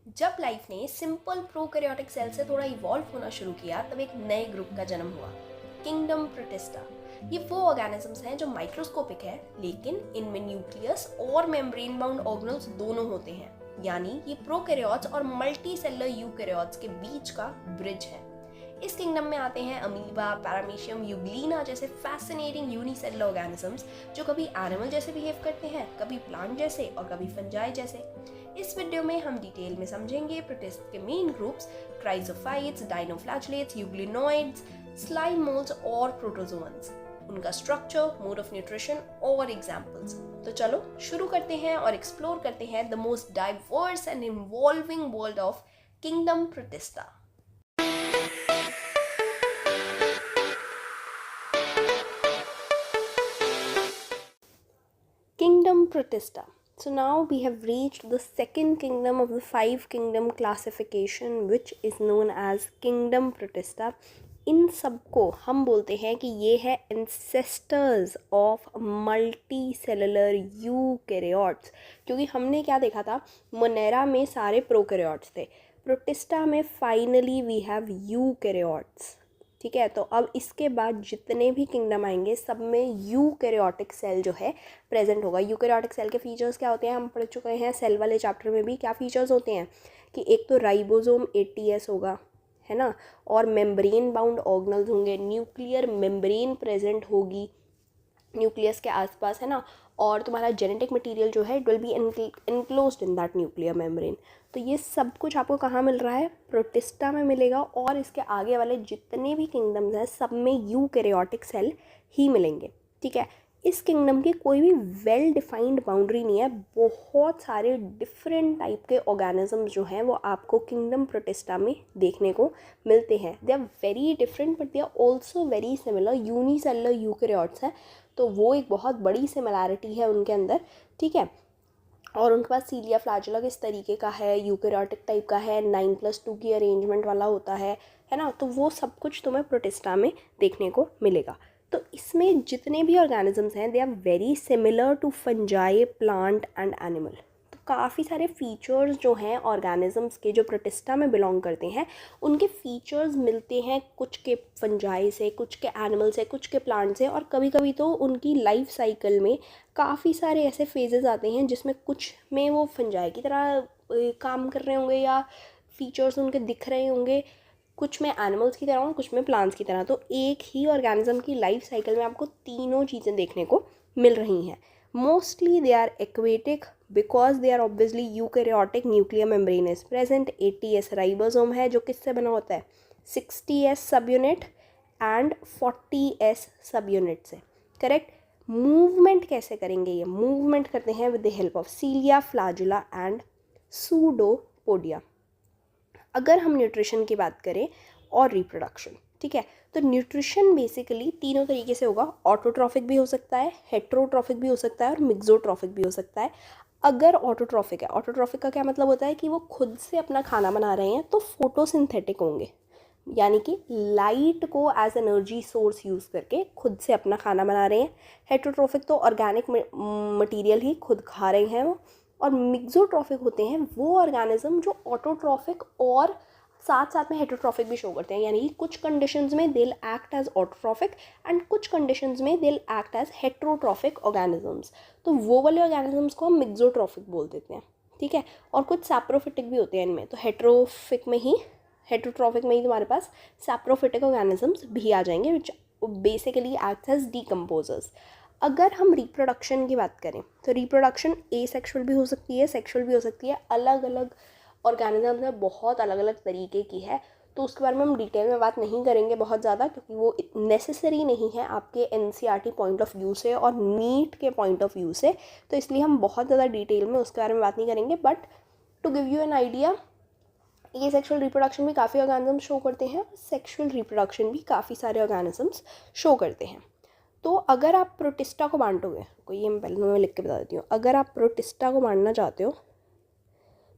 जब लाइफ ने simple prokaryotic cell से थोड़ा इवॉल्व होना शुरू किया तब एक नए ग्रुप का जन्म हुआ, किंगडम प्रोटिस्टा। ये वो ऑर्गेनिजम्स हैं जो माइक्रोस्कोपिक है, लेकिन इनमें न्यूक्लियस और मेम्ब्रेन बाउंड ऑर्गेनल्स दोनों होते हैं। यानी ये प्रोकैरियोट्स और मल्टी सेलुलर यूकैरियोट्स के बीच का ब्रिज है। इस किंगडम में आते हैं अमीबा, पैरामीशियम, यूग्लिना जैसे फैसिनेटिंग यूनिसेलुलर ऑर्गेनिजम्स जो कभी एनिमल जैसे बिहेव करते हैं, कभी प्लांट जैसे और कभी फंजाई जैसे। इस वीडियो में हम डिटेल में समझेंगे प्रोटिस्ट के main groups, chrysophytes, dinoflagellates, euglenoids, slime moulds और प्रोटोजोअन्स, उनका स्ट्रक्चर, मोड ऑफ न्यूट्रिशन और एग्जाम्पल्स। तो चलो शुरू करते हैं और एक्सप्लोर करते हैं the most diverse and involving world of kingdom Protista. Kingdom Protista. So now we have reached the second kingdom of the 5 kingdom classification, which is known as Kingdom Protista. इन सबको हम बोलते हैं कि ये है ancestors of multi cellular eukaryotes, क्योंकि हमने क्या देखा था, मोनेरा में सारे प्रोकैरियोट्स थे, प्रोटिस्टा में फाइनली वी हैव यूकैरियोट्स। ठीक है, तो अब इसके बाद जितने भी किंगडम आएंगे सब में यूकैरियोटिक सेल जो है प्रेजेंट होगा। यूकैरियोटिक सेल के फीचर्स क्या होते हैं हम पढ़ चुके हैं सेल वाले चैप्टर में भी। क्या फीचर्स होते हैं कि एक तो राइबोसोम ATS होगा, है ना, और मेम्ब्रेन बाउंड ऑर्गेनल्स होंगे, न्यूक्लियर मेम्ब्रेन प्रेजेंट होगी न्यूक्लियस के आसपास, है ना, और तुम्हारा जेनेटिक मटेरियल जो है it will be enclosed in that nuclear membrane. तो ये सब कुछ आपको कहाँ मिल रहा है, प्रोटिस्टा में मिलेगा, और इसके आगे वाले जितने भी किंगडम्स हैं सब में यूकैरियोटिक सेल ही मिलेंगे। ठीक है, इस किंगडम की कोई भी वेल डिफाइंड बाउंड्री नहीं है, बहुत सारे डिफरेंट टाइप के ऑर्गेनिजम्स जो हैं वो आपको किंगडम प्रोटिस्टा में देखने को मिलते हैं। They are very different but they are also very similar, unicellular eukaryotes हैं, तो वो एक बहुत बड़ी सिमिलैरिटी है उनके अंदर। ठीक है, और उनके पास सीलिया फ्लैजुला किस तरीके का है, यूकैरियोटिक टाइप का है, 9+2 की अरेंजमेंट वाला होता है ना, तो वो सब कुछ तुम्हें प्रोटिस्टा में देखने को मिलेगा। तो इसमें जितने भी ऑर्गेनिजम्स हैं they are very similar to fungi, plant and animal. तो काफ़ी सारे फीचर्स जो हैं ऑर्गेनिजम्स के जो प्रोटिस्टा में बिलोंग करते हैं उनके फीचर्स मिलते हैं कुछ के फंजाई से, कुछ के एनिमल से, कुछ के प्लांट से, और कभी कभी तो उनकी लाइफ साइकिल में काफ़ी सारे ऐसे फेजेस आते हैं जिसमें कुछ में वो फंजाई की तरह काम कर रहे होंगे या फीचर्स उनके दिख रहे होंगे, कुछ में एनिमल्स की तरह और कुछ में प्लांट्स की तरह। तो एक ही ऑर्गेनिज्म की लाइफ साइकिल में आपको तीनों चीज़ें देखने को मिल रही हैं। Mostly they are aquatic because they are obviously eukaryotic, nuclear membrane is present, ATS ribosome है जो किससे बना होता है, 60S सब यूनिट एंड 40S सब यूनिट से। करेक्ट। मूवमेंट कैसे करेंगे, ये मूवमेंट करते हैं with the help of सीलिया flagella and pseudopodia. अगर हम न्यूट्रिशन की बात करें और रिप्रोडक्शन, ठीक है, तो न्यूट्रिशन बेसिकली तीनों तरीके से होगा, ऑटोट्रॉफिक भी हो सकता है, हेट्रोट्रॉफिक भी हो सकता है और मिक्सोट्रॉफिक भी हो सकता है। अगर ऑटोट्रॉफिक है, ऑटोट्रॉफिक का क्या मतलब होता है कि वो खुद से अपना खाना बना रहे हैं, तो फोटोसिंथेटिक होंगे, यानी कि लाइट को एज एनर्जी सोर्स यूज़ करके खुद से अपना खाना बना रहे हैं। हेट्रोट्रॉफिक तो ऑर्गेनिक मटेरियल ही खुद खा रहे हैं वो। और मिक्सोट्रॉफिक होते हैं वो ऑर्गेनिज्म जो ऑटोट्रॉफिक और साथ साथ में हेट्रोट्रॉफिक भी शो करते हैं, यानी कि कुछ कंडीशंस में they will act as autotrophic and कुछ कंडीशंस में they will act as heterotrophic organisms. तो वो वाले ऑर्गेनिजम्स को हम मिक्सोट्रॉफिक बोल देते हैं। ठीक है, और कुछ सैप्रोफिटिक भी होते हैं इनमें, तो हेट्रोट्रॉफिक में ही तुम्हारे पास सैप्रोफिटिक ऑर्गेनिजम्स भी आ जाएंगे which basically act as decomposers. अगर हम रिप्रोडक्शन की बात करें तो रिप्रोडक्शन एसेक्सुअल भी हो सकती है, सेक्सुअल भी हो सकती है, अलग अलग ऑर्गेनिज्म में बहुत अलग अलग तरीके की है, तो उसके बारे में हम डिटेल में बात नहीं करेंगे बहुत ज़्यादा, क्योंकि वो नेसेसरी नहीं है आपके NCERT पॉइंट ऑफ व्यू से और नीट के पॉइंट ऑफ व्यू से, तो इसलिए हम बहुत ज़्यादा डिटेल में उसके बारे में बात नहीं करेंगे। But to give you an idea, ये सेक्सुअल रिप्रोडक्शन भी काफ़ी ऑर्गेनिजम्स शो करते हैं, सेक्सुअल रिप्रोडक्शन भी काफ़ी सारे ऑर्गेनिजम्स शो करते हैं। तो अगर आप प्रोटिस्टा को बांटोगे, कोई ये मैं पहले मैं लिख के बता देती हूँ, अगर आप प्रोटिस्टा को बांटना चाहते हो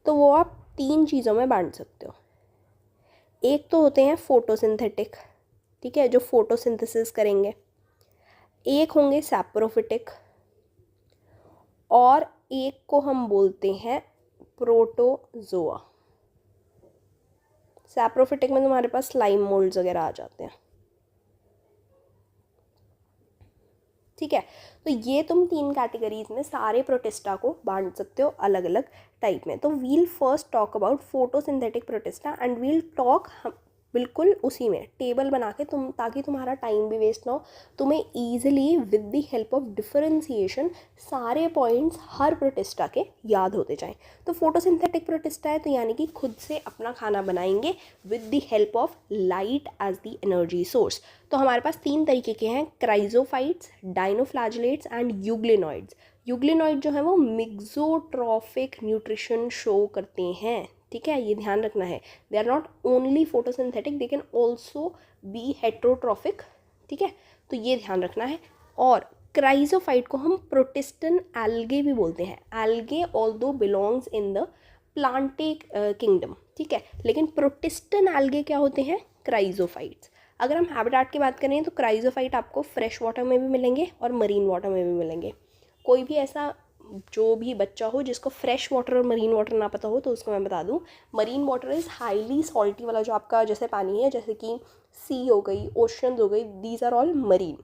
तो वो आप 3 चीज़ों में बांट सकते हो। एक तो होते हैं फोटोसिंथेटिक, ठीक है, जो फोटोसिंथेसिस करेंगे, एक होंगे सैप्रोफिटिक, और एक को हम बोलते हैं प्रोटोजोआ। सैप्रोफिटिक में तुम्हारे पास स्लाइम मोल्ड्स वगैरह आ जाते हैं, ठीक है। तो ये तुम 3 कैटेगरीज में सारे प्रोटिस्टा को बांट सकते हो अलग अलग टाइप में। तो we'll first talk about photosynthetic protista and we'll talk बिल्कुल उसी में टेबल बना के तुम, ताकि तुम्हारा टाइम भी वेस्ट ना हो, तुम्हें easily with the help of differentiation सारे पॉइंट्स हर प्रोटिस्टा के याद होते जाएं। तो फोटोसिंथेटिक प्रोटिस्टा है तो यानी कि खुद से अपना खाना बनाएंगे with the help of light as the energy source. तो हमारे पास 3 तरीके के हैं, chrysophytes, dinoflagellates and euglenoids. Euglenoid जो है वो मिक्सोट्रॉफिक न्यूट्रिशन शो करते हैं, ठीक है, ये ध्यान रखना है। They are not only photosynthetic, they can also be heterotrophic, ठीक है, तो ये ध्यान रखना है। और क्राइजोफाइट को हम प्रोटिस्टन एल्गे भी बोलते हैं। Algae although belongs in the Plantae kingdom, ठीक है, लेकिन प्रोटिस्टन एल्गे क्या होते हैं, क्राइजोफाइट्स। अगर हम हैबिटेट की बात करें तो क्राइजोफाइट आपको फ्रेश वाटर में भी मिलेंगे और मरीन वाटर में भी मिलेंगे। कोई भी ऐसा जो भी बच्चा हो जिसको फ्रेश वाटर और मरीन वाटर ना पता हो तो उसको मैं बता दूं, marine water is highly salty वाला जो आपका जैसे पानी है, जैसे कि सी हो गई, ओशंस हो गई, these are all marine.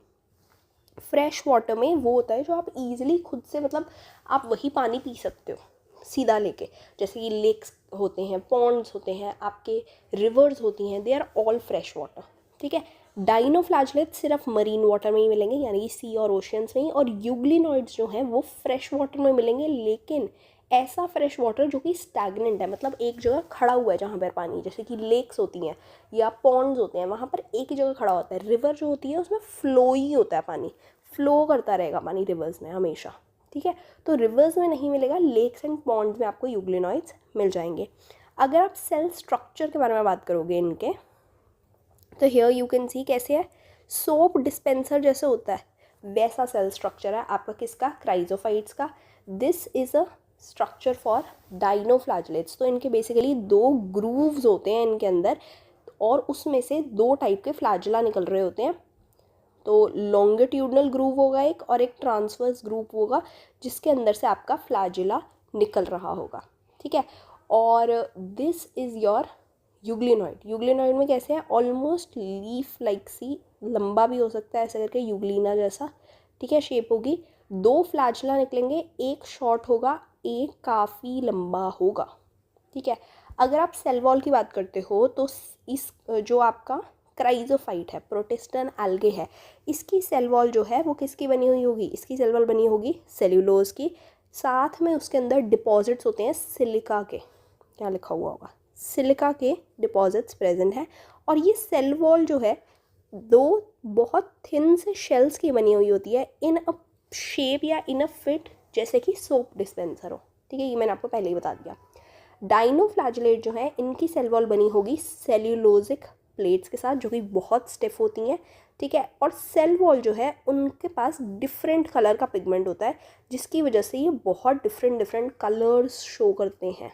Fresh water में वो होता है जो आप ईजिली खुद से, मतलब आप वही पानी पी सकते हो सीधा लेके, जैसे कि लेक्स होते हैं, पॉन्ड्स होते हैं, आपके रिवर्स होती हैं, they are all fresh water, ठीक है। डाइनोफ्लैजिलेट्स सिर्फ मरीन वाटर में ही मिलेंगे, यानी कि सी और ओशियंस में ही। और यूग्लिनॉइड्स जो हैं वो फ्रेश वाटर में मिलेंगे, लेकिन ऐसा फ्रेश वाटर जो कि स्टैगनेंट है, मतलब एक जगह खड़ा हुआ है जहाँ पर पानी, जैसे कि लेक्स होती हैं या पॉन्ड्स होते हैं, वहाँ पर एक ही जगह खड़ा होता है। रिवर जो होती है उसमें फ्लो ही होता है, पानी फ्लो करता रहेगा पानी रिवर्स में हमेशा, ठीक है। तो रिवर्स में नहीं मिलेगा, लेक्स एंड पॉन्ड्स में आपको यूग्लिनॉइड्स मिल जाएंगे। अगर आप सेल स्ट्रक्चर के बारे में बात करोगे इनके, तो हियर यू कैन सी कैसे है, सोप डिस्पेंसर जैसे होता है वैसा सेल स्ट्रक्चर है आपका, किसका, क्राइजोफाइट्स का। This is a structure for dinoflagellates. तो इनके बेसिकली 2 ग्रूव्स होते हैं इनके अंदर, और उसमें से 2 टाइप के फ्लैजिला निकल रहे होते हैं। तो लॉन्गिट्यूडनल ग्रूव होगा एक, और एक ट्रांसवर्स ग्रूव होगा जिसके अंदर से आपका फ्लैजिला निकल रहा होगा, ठीक है। और this is your euglenoid. Euglenoid में कैसे है, ऑलमोस्ट लीफ लाइक सी, लंबा भी हो सकता है ऐसा करके, यूग्लिना जैसा, ठीक है, शेप होगी। 2 फ्लैजिला निकलेंगे, एक शॉर्ट होगा, एक काफ़ी लंबा होगा, ठीक है। अगर आप सेल वॉल की बात करते हो तो इस जो आपका क्राइजोफाइट है, प्रोटिस्टन एल्गे है, इसकी सेल वॉल जो है वो किसकी बनी हुई होगी, इसकी सेल वॉल बनी होगी सेल्यूलोज की। साथ में उसके अंदर डिपॉजिट्स होते हैं सिलिका के, क्या लिखा हुआ होगा, सिलिका के डिपॉजिट्स प्रेजेंट है। और ये सेल वॉल जो है 2 बहुत थिन से शेल्स की बनी हुई होती है, इन अ शेप या इन अ फिट जैसे कि सोप डिस्पेंसर हो, ठीक है, ये मैंने आपको पहले ही बता दिया। डाइनोफ्लैजिलेट जो है इनकी सेल वॉल बनी होगी सेल्यूलोजिक प्लेट्स के साथ, जो कि बहुत स्टिफ होती हैं, ठीक है। और सेल वॉल जो है उनके पास डिफरेंट कलर का पिगमेंट होता है, जिसकी वजह से ये बहुत डिफरेंट कलर्स शो करते हैं।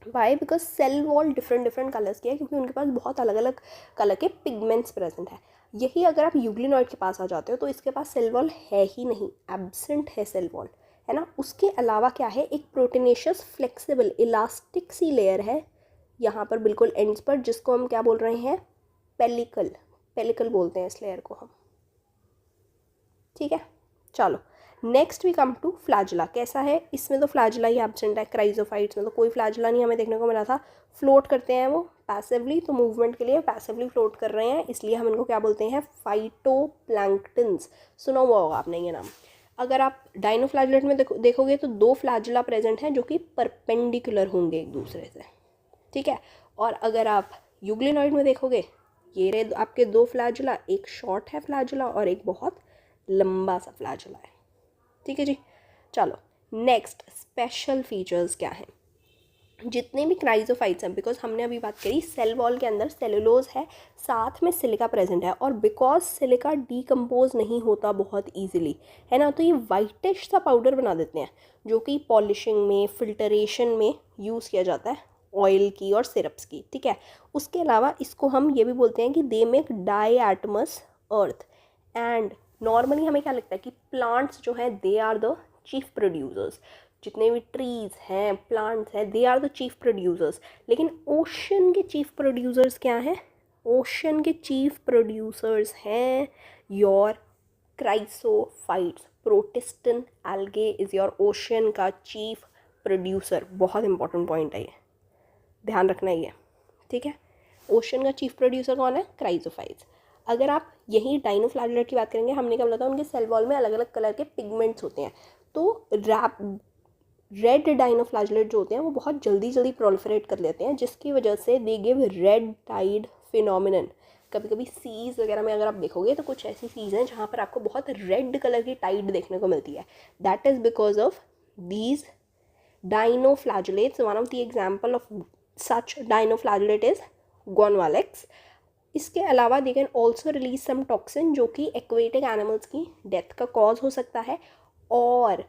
Why, because cell wall different colours की है, क्योंकि उनके पास बहुत अलग अलग कलर के पिगमेंट्स प्रेजेंट है। यही अगर आप यूग्लिनॉइड के पास आ जाते हो तो इसके पास सेल वॉल है ही नहीं, एब्सेंट है सेल वॉल, है ना। उसके अलावा क्या है, एक प्रोटीनेशियस फ्लेक्सिबल इलास्टिक सी लेयर है यहाँ पर बिल्कुल एंड्स पर, जिसको हम क्या बोल रहे हैं, पेलिकल, पेलिकल बोलते हैं इस लेयर को हम, ठीक है। चलो next we come to flagella. कैसा है, इसमें तो फ्लैजिला ही एब्सेंट है, क्राइजोफाइट्स में तो कोई फ्लैजिला नहीं हमें देखने को मिला था। फ्लोट करते हैं वो पैसिवली, तो मूवमेंट के लिए पैसिवली फ्लोट कर रहे हैं, इसलिए हम इनको क्या बोलते हैं, फाइटोप्लैंक्टन्स। सुना हुआ होगा आपने ये नाम। अगर आप डाइनोफ्लैजिलेट में देखोगे तो 2 फ्लैजिला प्रेजेंट हैं जो कि परपेंडिकुलर होंगे एक दूसरे से, ठीक है। और अगर आप यूग्लिनॉइड में देखोगे, ये रहे आपके 2 फ्लैजिला, एक शॉर्ट है फ्लैजिला और एक बहुत लंबा सा फ्लैजिला है, ठीक है जी। चलो नेक्स्ट स्पेशल फीचर्स क्या हैं, जितने भी क्राइजोफाइट्स हैं, बिकॉज हमने अभी बात करी सेल वॉल के अंदर सेलुलोज है, साथ में सिलिका प्रेजेंट है, और बिकॉज सिलिका डीकम्पोज नहीं होता बहुत ईजिली, है ना, तो ये वाइटिश सा पाउडर बना देते हैं, जो कि पॉलिशिंग में, फिल्टरेशन में यूज़ किया जाता है, ऑयल की और सिरप्स की, ठीक है। उसके अलावा इसको हम ये भी बोलते हैं कि they make diatoms earth. And normally हमें क्या लगता है कि प्लांट्स जो है they are the chief producers, जितने भी ट्रीज़ हैं, प्लांट्स हैं, they are the chief producers. लेकिन ओशन के चीफ प्रोड्यूसर्स क्या हैं? ओशन के चीफ प्रोड्यूसर्स हैं your chrysophytes. Protistan algae is your ocean का चीफ प्रोड्यूसर। बहुत इंपॉर्टेंट पॉइंट है ये, ध्यान रखना ही है, ठीक है। ओशन का चीफ प्रोड्यूसर कौन है? क्राइसोफाइट्स। अगर आप यही डाइनोफ्लैगेलेट की बात करेंगे, हमने क्या बोला था, उनके सेल वॉल में अलग अलग कलर के पिगमेंट्स होते हैं। तो रेड डाइनोफ्लैगेलेट जो होते हैं वो बहुत जल्दी जल्दी प्रोलिफरेट कर लेते हैं, जिसकी वजह से they give red tide phenomenon. कभी कभी सीज वगैरह में अगर आप देखोगे तो कुछ ऐसी सीज हैं जहाँ पर आपको बहुत रेड कलर की टाइड देखने को मिलती है। That is because of these dinoflagellates. One of the example of such dinoflagellate is gonyaulax. इसके अलावा they can also release some toxin जो कि एक्वेटिक एनिमल्स की डेथ का कॉज हो सकता है। और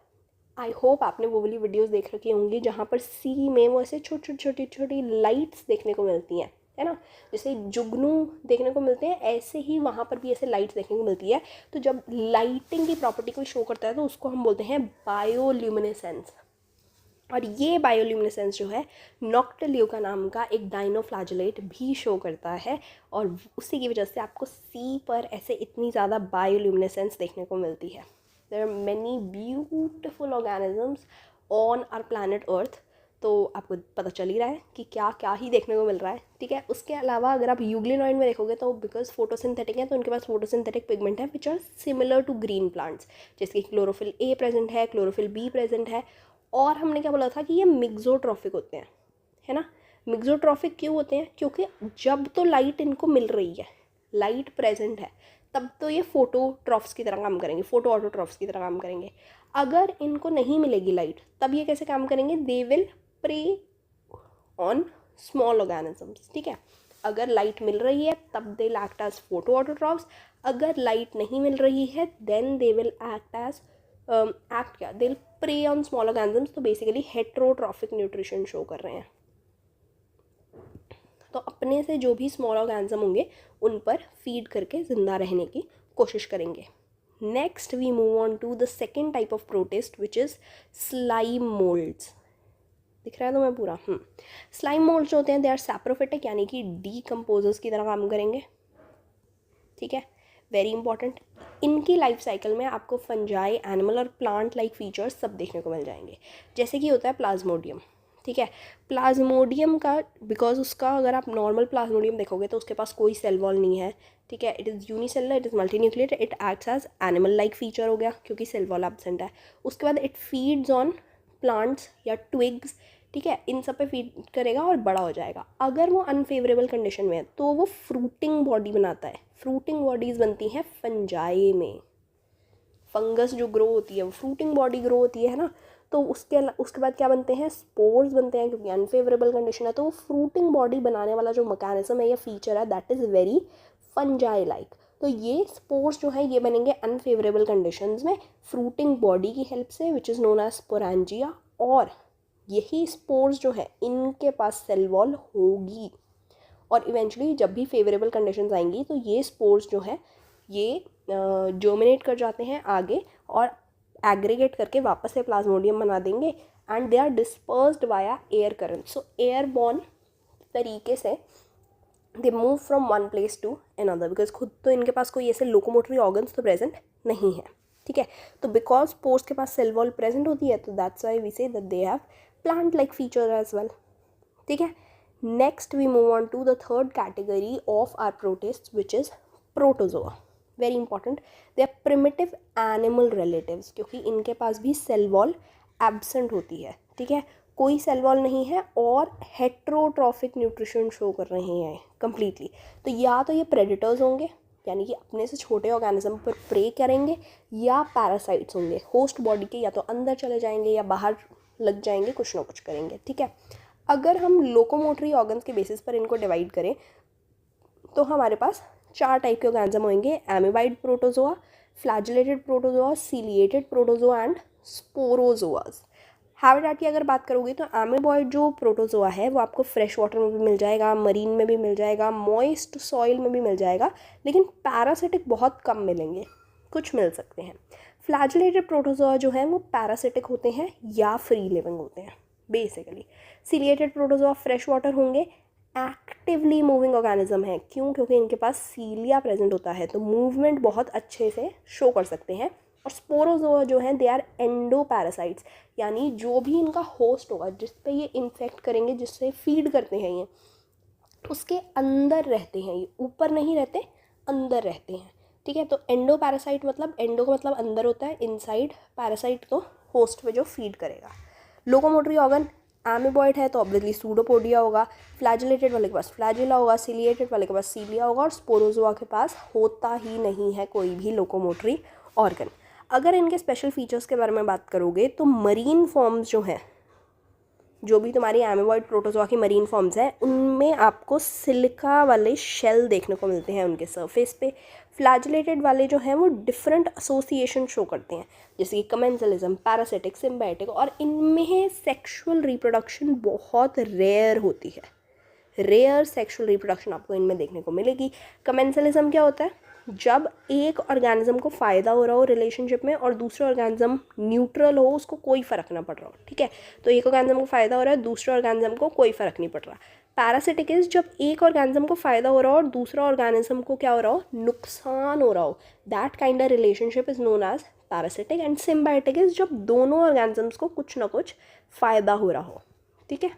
आई होप आपने वो वाली वीडियोस देख रखी होंगी जहाँ पर सी में वो ऐसे छोटी छोटी छोटी लाइट्स देखने को मिलती हैं, है ना। जैसे जुगनू देखने को मिलते हैं, ऐसे ही वहाँ पर भी ऐसे लाइट्स देखने को मिलती है। तो जब लाइटिंग की प्रॉपर्टी को शो करता है तो उसको हम बोलते हैं बायोल्यूमिनेसेंस। और ये बायोल्यूमिनेसेंस जो है नॉक्टिल्यूका नाम का एक डाइनोफ्लैगेलेट भी शो करता है, और उसी की वजह से आपको सी पर ऐसे इतनी ज़्यादा बायोल्यूमिनेसेंस देखने को मिलती है। There are many beautiful organisms on our planet earth. तो आपको पता चल ही रहा है कि क्या क्या ही देखने को मिल रहा है, ठीक है। उसके अलावा अगर आप यूग्लिनॉइड में देखोगे तो बिकॉज फोटोसिंथेटिक है तो उनके पास फोटोसिंथेटिक पिगमेंट है which are similar to green plants, जैसे कि क्लोरोफिल ए प्रेजेंट है, क्लोरोफिल बी प्रेजेंट है। और हमने क्या बोला था कि ये मिक्सोट्रॉफिक होते हैं, है ना। मिक्सोट्रॉफिक क्यों होते हैं? क्योंकि जब तो लाइट इनको मिल रही है, लाइट प्रेजेंट है, तब तो ये फोटोट्रॉफ्स की तरह काम करेंगे, फोटो ऑटोट्रॉफ्स की तरह काम करेंगे। अगर इनको नहीं मिलेगी लाइट, तब ये कैसे काम करेंगे? They will prey on small organisms, ठीक है। अगर लाइट मिल रही है तब they will act as photoautotrophs. अगर लाइट नहीं मिल रही है then they will act as क्या, they will prey on small organisms. तो बेसिकली हेट्रोट्रॉफिक न्यूट्रिशन शो कर रहे हैं। तो अपने से जो भी स्मॉल ऑर्गेनिज्म होंगे उन पर फीड करके ज़िंदा रहने की कोशिश करेंगे। Next we move on to the second type of protist which is slime moulds. दिख रहा है तुम्हें पूरा? स्लाइम मोल्ड्स जो होते हैं दे आर सैप्रोफिटिक, यानी कि डीकम्पोजर्स की तरह काम करेंगे, ठीक है। Very important. इनकी लाइफ साइकिल में आपको फंजाई, एनिमल और प्लांट लाइक फीचर्स सब देखने को मिल जाएंगे। जैसे कि होता है प्लाज्मोडियम, ठीक है। प्लाज्मोडियम का बिकॉज उसका अगर आप नॉर्मल प्लाज्मोडियम देखोगे तो उसके पास कोई सेल वॉल नहीं है, ठीक है। It is unicellular, it is multinuclear, it acts as animal like feature हो गया क्योंकि सेल वॉल एब्सेंट है। उसके बाद इट फीड्स ऑन प्लांट्स या ट्विग्स, ठीक है। इन सब पे फीड करेगा और बड़ा हो जाएगा। अगर वो अनफेवरेबल कंडीशन में है तो वो फ्रूटिंग बॉडी बनाता है। फ्रूटिंग बॉडीज़ बनती हैं फंजाई में। फंगस जो ग्रो होती है वो फ्रूटिंग बॉडी ग्रो होती है ना। तो उसके बाद क्या बनते हैं? स्पोर्स बनते हैं, क्योंकि अनफेवरेबल कंडीशन है। तो वो फ्रूटिंग बॉडी बनाने वाला जो मैकेनिज्म है या फीचर है that is very fungi like. तो ये स्पोर्स जो है ये बनेंगे अनफेवरेबल कंडीशंस में फ्रूटिंग बॉडी की हेल्प से which is known as sporangia. और यही स्पोर्स जो है इनके पास सेल वॉल होगी, और इवेंचुअली जब भी फेवरेबल कंडीशंस आएंगी तो ये स्पोर्स जो है ये जर्मिनेट कर जाते हैं आगे और एग्रीगेट करके वापस से प्लाज्मोडियम बना देंगे and they are dispersed via air current. So airborne तरीके से they move from one place to another, because खुद तो इनके पास कोई ऐसे लोकोमोटरी ऑर्गन्स तो प्रेजेंट नहीं है, ठीक है। तो बिकॉज स्पोर्स के पास सेल वॉल प्रेजेंट होती है तो that's why we say that they have plant like feature as well, ठीक है। Next we move on to the third category of our protist which is protozoa. Very important, they are primitive animal relatives, क्योंकि इनके पास भी cell wall absent होती है, ठीक है। कोई सेल वॉल नहीं है और हेट्रोट्रॉफिक न्यूट्रिशन शो कर रहे हैं कम्प्लीटली। तो या तो ये प्रेडेटर्स होंगे, यानी कि अपने से छोटे ऑर्गेनिज्म पर प्रे करेंगे, या पैरासाइट्स होंगे होस्ट बॉडी के, या तो अंदर चले जाएंगे या बाहर लग जाएंगे, कुछ ना कुछ करेंगे, ठीक है। अगर हम लोकोमोटरी ऑर्गन्स के बेसिस पर इनको डिवाइड करें तो हमारे पास 4 टाइप के ऑर्गेनिज्म होंगे: amoeboid protozoa, flagellated protozoa, ciliated protozoa and sporozoans. Habitat की अगर बात करोगे तो एमीबॉइड जो प्रोटोजोआ है वो आपको फ्रेश वाटर में भी मिल जाएगा, मरीन में भी मिल जाएगा, मॉइस्ट सॉइल में भी मिल जाएगा, लेकिन पैरासिटिक बहुत कम मिलेंगे, कुछ मिल सकते हैं। फ्लैजिलेटेड प्रोटोजोआ जो है वो पैरासिटिक होते हैं या फ्री लिविंग होते हैं basically. Ciliated protozoa fresh water होंगे, एक्टिवली मूविंग ऑर्गेनिज्म है। क्यों? क्योंकि इनके पास सीलिया प्रेजेंट होता है तो मूवमेंट बहुत अच्छे से शो कर सकते हैं। और स्पोरोजोआ जो हैं दे आर एंडो पैरासाइट्स, यानी जो भी इनका होस्ट होगा जिस पे ये इन्फेक्ट करेंगे, जिससे फीड करते हैं ये, उसके अंदर रहते हैं। ये ऊपर नहीं रहते, अंदर रहते हैं। ठीक है, तो एंडो पैरासाइट मतलब एंडो का मतलब अंदर होता है, इनसाइड पैरासाइट तो होस्ट पे जो फीड करेगा। लोकोमोटरी ऑर्गन एमीबॉइड है तो ऑब्वियसली सूडोपोडिया होगा। फ्लैजिलेटेड वाले के पास फ्लैजिला होगा, सीलिएटेड वाले के पास सीलिया होगा, और स्पोरोजोआ के पास होता ही नहीं है कोई भी लोकोमोटरी ऑर्गन। अगर इनके स्पेशल फीचर्स के बारे में बात करोगे तो मरीन फॉर्म्स जो हैं, जो भी तुम्हारी एमीबॉइड प्रोटोजोआ की मरीन फॉर्म्स हैं, उनमें आपको सिलिका वाले शेल देखने को मिलते हैं उनके सरफेस पे। फ्लैजिलेटेड वाले जो हैं वो डिफरेंट एसोसिएशन शो करते हैं, जैसे कि कमेंसलिज्म, पैरासिटिक, सिम्बायोटिक, और इनमें सेक्सुअल रिप्रोडक्शन बहुत रेयर होती है। रेयर सेक्सुअल रिप्रोडक्शन आपको इनमें देखने को मिलेगी। कमेंसलिज्म क्या होता है? जब एक ऑर्गेनिज्म को फ़ायदा हो रहा हो रिलेशनशिप में और दूसरा ऑर्गेनिज्म न्यूट्रल हो, उसको कोई फ़र्क ना पड़ रहा हो। ठीक है, तो एक ऑर्गेनिज्म को फ़ायदा हो रहा है, दूसरे ऑर्गेनिज्म को कोई फ़र्क नहीं पड़ रहा। पैरासिटिक इज जब एक ऑर्गेनिज्म को फ़ायदा हो रहा हो और दूसरा ऑर्गेनिज्म को क्या हो रहा हो? नुकसान हो रहा हो। That kind of relationship is known as parasitic. And symbiotic is जब दोनों ऑर्गेनिजम्स को कुछ ना कुछ फ़ायदा हो रहा हो। ठीक है,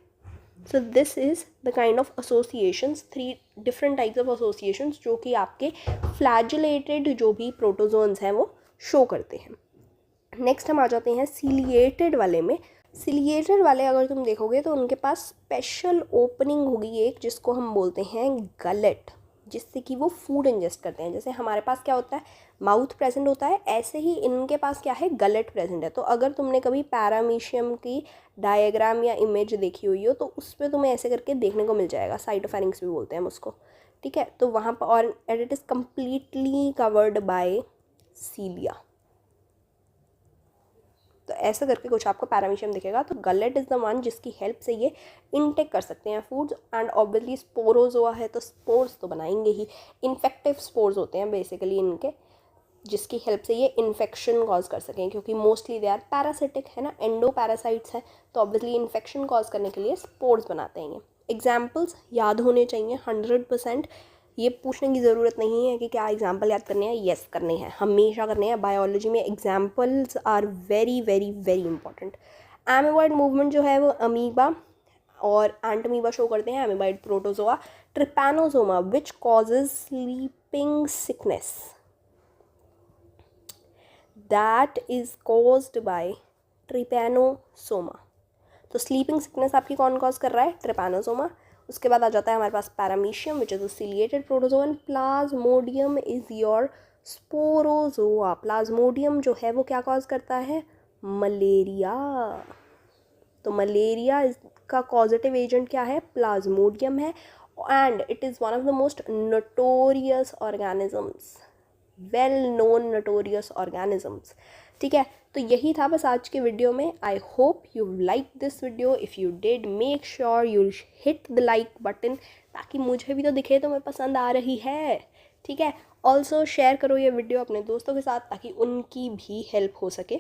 so this is the kind of associations, 3 different types of associations जो कि आपके flagellated जो भी प्रोटोजोन्स हैं वो शो करते हैं। नेक्स्ट हम आ जाते हैं सीलिएटेड वाले में। सीलिएटेड वाले अगर तुम देखोगे तो उनके पास स्पेशल ओपनिंग होगी एक, जिसको हम बोलते हैं गलेट, जिससे कि वो फूड इंजेस्ट करते हैं। जैसे हमारे पास क्या होता है, माउथ प्रेजेंट होता है, ऐसे ही इनके पास क्या है, गलेट प्रेजेंट है। तो अगर तुमने कभी पैरामीशियम की डायग्राम या इमेज देखी हुई हो तो उस पर तुम्हें ऐसे करके देखने को मिल जाएगा, साइटोफेरिंक्स भी बोलते हैं हम उसको। ठीक है, तो वहाँ पर, और it is completely covered by cilia. तो ऐसा करके कुछ आपको पैरामीशियम दिखेगा। तो गलेट इज़ द वन जिसकी हेल्प से ये इनटेक कर सकते हैं फूड्स। एंड ऑब्वियसली स्पोरोजोआ है तो स्पोर्स तो बनाएंगे ही। इन्फेक्टिव स्पोर्स होते हैं बेसिकली इनके, जिसकी हेल्प से ये इन्फेक्शन कॉज कर सकें, क्योंकि मोस्टली दे आर पैरासिटिक है ना, एंडो पैरासाइट्स हैं, तो ऑब्वियसली इन्फेक्शन कॉज करने के लिए स्पोर्स बनाते हैं ये। एग्जाम्पल्स याद होने चाहिए 100%। ये पूछने की ज़रूरत नहीं है कि क्या एग्जाम्पल याद करने हैं, येस करने हैं, हमेशा करने हैं। बायोलॉजी में examples are very very very important. Amoeboid movement जो है वो अमीबा और एंटमीबा शो करते हैं, amoeboid protozoa. Trypanosoma which causes sleeping sickness, that is caused by trypanosoma. तो स्लीपिंग सिकनेस आपकी कौन कॉज कर रहा है? ट्रिपैनोसोमा। उसके बाद आ जाता है हमारे पास paramecium which is a ciliated protozoa. Plasmodium is your sporozoa. Plasmodium जो है वो क्या कॉज करता है? मलेरिया। तो मलेरिया का कॉजेटिव एजेंट क्या है? प्लाज्मोडियम है। And it is one of the most notorious organisms, well known notorious organisms. ठीक है, तो यही था बस आज के वीडियो में। आई hope you like this video. If you did, make sure you hit the like button, ताकि मुझे भी तो दिखे तुम्हें पसंद आ रही है। ठीक है, ऑल्सो शेयर करो ये वीडियो अपने दोस्तों के साथ ताकि उनकी भी हेल्प हो सके।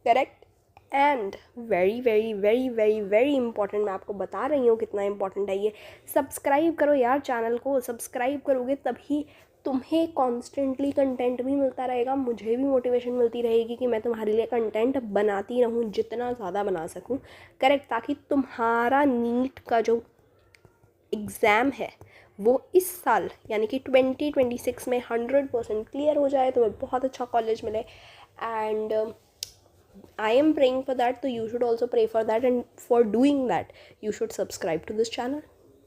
Correct. And very very very very very important, मैं आपको बता रही हूँ कितना इंपॉर्टेंट है ये, सब्सक्राइब करो यार चैनल को। सब्सक्राइब करोगे तभी तुम्हें कॉन्स्टेंटली कंटेंट भी मिलता रहेगा, मुझे भी मोटिवेशन मिलती रहेगी कि मैं तुम्हारे लिए कंटेंट बनाती रहूँ, जितना ज़्यादा बना सकूँ। करेक्ट, ताकि तुम्हारा नीट का जो एग्ज़ाम है वो इस साल यानी कि 2026 में 100% क्लियर हो जाए, तुम्हें बहुत अच्छा कॉलेज मिले। And I am praying for that, तो you should also pray for that, and for doing that you should subscribe to this channel,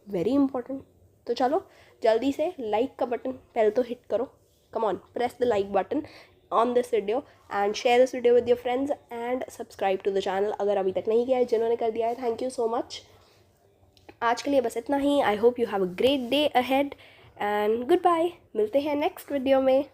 very important. तो चलो जल्दी से लाइक का बटन पहले तो हिट करो, come on, press the like button on this video and share this video with your friends and subscribe to the channel अगर अभी तक नहीं किया है। जिन्होंने कर दिया है, थैंक यू सो मच। आज के लिए बस इतना ही। I hope you have a great day ahead and good bye. मिलते हैं नेक्स्ट वीडियो में।